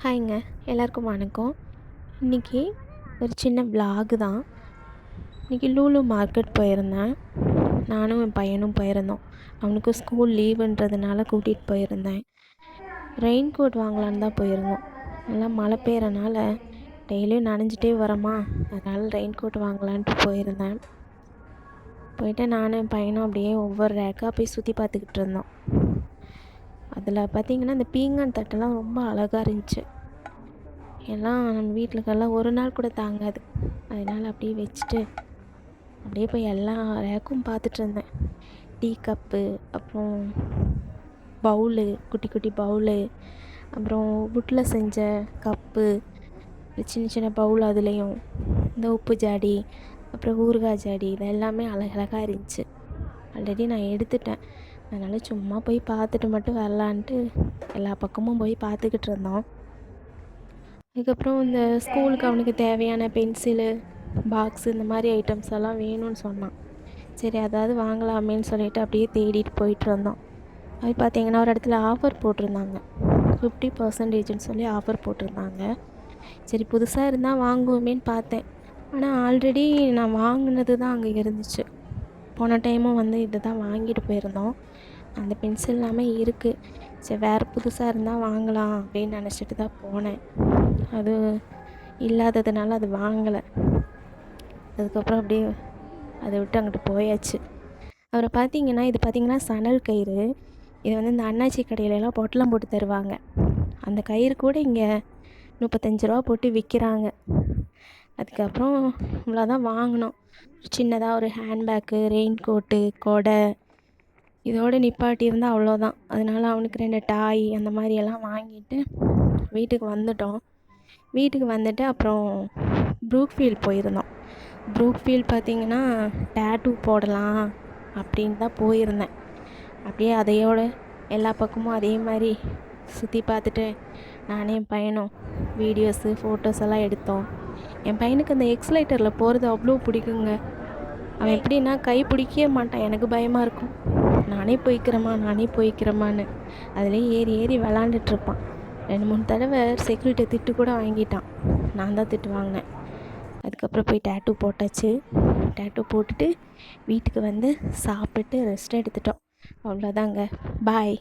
ஹாய்ங்க. எல்லாருக்கும் வணக்கம். இன்றைக்கி ஒரு சின்ன விலாகு தான். இன்றைக்கி லூலு மார்க்கெட் போயிருந்தேன். நானும் என் பையனும் போயிருந்தோம். அவனுக்கு ஸ்கூல் லீவுன்றதுனால கூட்டிகிட்டு போயிருந்தேன். ரெயின் கோட் வாங்கலான்னு தான் போயிருந்தோம். நல்லா மழை பெய்யறனால டெய்லியும் நனைஞ்சிட்டே வரோமா, அதனால் ரெயின் கோட் வாங்கலான்ட்டு போயிருந்தேன். போயிட்டு நானும் என் பையனும் அப்படியே ஒவ்வொரு ரேக்காக போய் சுற்றி பார்த்துக்கிட்டு இருந்தோம். அதில் பார்த்திங்கன்னா இந்த பீங்கான் தட்டெல்லாம் ரொம்ப அழகாக இருந்துச்சு. எல்லாம் நம்ம வீட்டிலக்கெல்லாம் ஒரு நாள் கூட தாங்காது. அதனால் அப்படியே வச்சுட்டு அப்படியே போய் எல்லா ரேக்கும் பார்த்துட்டு இருந்தேன். டீ கப்பு, அப்புறம் பவுலு, குட்டி குட்டி பவுலு, அப்புறம் வுட்டில் செஞ்ச கப்பு, சின்ன சின்ன பவுல், அதுலேயும் இந்த உப்பு ஜாடி, அப்புறம் ஊறுகாய் ஜாடி, இது எல்லாமே அழகழகாக இருந்துச்சு. ஆல்ரெடி நான் எடுத்துட்டேன். அதனால் சும்மா போய் பார்த்துட்டு மட்டும் வரலான்ட்டு எல்லா பக்கமும் போய் பார்த்துக்கிட்டு இருந்தோம். அதுக்கப்புறம் இந்த ஸ்கூலுக்கு அவனுக்கு தேவையான பென்சிலு, பாக்ஸு, இந்த மாதிரி ஐட்டம்ஸ் எல்லாம் வேணும்னு சொன்னான். சரி அதாவது வாங்கலாமேன்னு சொல்லிட்டு அப்படியே தேடிட்டு போயிட்டுருந்தோம். அது பார்த்திங்கன்னா ஒரு இடத்துல ஆஃபர் போட்டிருந்தாங்க. 50% சொல்லி ஆஃபர் போட்டிருந்தாங்க. சரி புதுசாக இருந்தால் வாங்குவோமேன்னு பார்த்தேன். ஆனால் ஆல்ரெடி நான் வாங்கினது தான் அங்கே இருந்துச்சு. போன டைமும் வந்து இதை தான் வாங்கிட்டு போயிருந்தோம். அந்த பென்சில் எல்லாமே இருக்குது. சரி வேறு புதுசாக இருந்தால் வாங்கலாம் அப்படின்னு நினச்சிட்டு தான் போனேன். அது இல்லாததுனால அது வாங்கலை. அதுக்கப்புறம் அப்படியே அதை விட்டு அங்கிட்டு போயாச்சு. அப்புறம் பார்த்திங்கன்னா இது பார்த்திங்கன்னா சணல் கயிறு. இது வந்து இந்த அண்ணாச்சி கடையிலலாம் பொட்டலம் போட்டு தருவாங்க. அந்த கயிறு கூட இங்கே 35 ரூபா போட்டு விற்கிறாங்க. அதுக்கப்புறம் இவ்வளோதான் வாங்கினோம். சின்னதாக ஒரு ஹேண்ட்பேக்கு, ரெயின் கோட்டு, கொடை, இதோடு நிப்பாட்டியிருந்தால் அவ்வளோதான். அதனால் அவனுக்கு 2 டாய் அந்த மாதிரியெல்லாம் வாங்கிட்டு வீட்டுக்கு வந்துட்டோம். வீட்டுக்கு வந்துட்டு அப்புறம் ப்ரூக்ஃபீல்ட் போயிருந்தோம். ப்ரூக்ஃபீல்ட் பார்த்திங்கன்னா டேட்டூ போடலாம் அப்படின்னு தான் போயிருந்தேன். அப்படியே அதையோட எல்லா பக்கமும் அதே மாதிரி சுற்றி பார்த்துட்டு நானே என் பையனும் வீடியோஸு, ஃபோட்டோஸ் எல்லாம் எடுத்தோம். என் பையனுக்கு அந்த எக்ஸ்லைட்டரில் போகிறது அவ்வளோ பிடிக்குங்க. அவன் எப்படின்னா கை பிடிக்கவே மாட்டான். எனக்கு பயமாக இருக்கும். நானே போய்க்கிறேம்மான்னு அதுலேயே ஏறி ஏறி விளாண்டுட்ருப்பான். 2-3 தடவை செக்யூரிட்டி திட்டு கூட வாங்கிட்டான். நான் தான் திட்டு வாங்கினேன். அதுக்கப்புறம் போய் டேட்டூ போட்டாச்சு. டேட்டூ போட்டுட்டு வீட்டுக்கு வந்து சாப்பிட்டுட்டு ரெஸ்ட் எடுத்துட்டோம். அவ்வளோதாங்க. பாய்.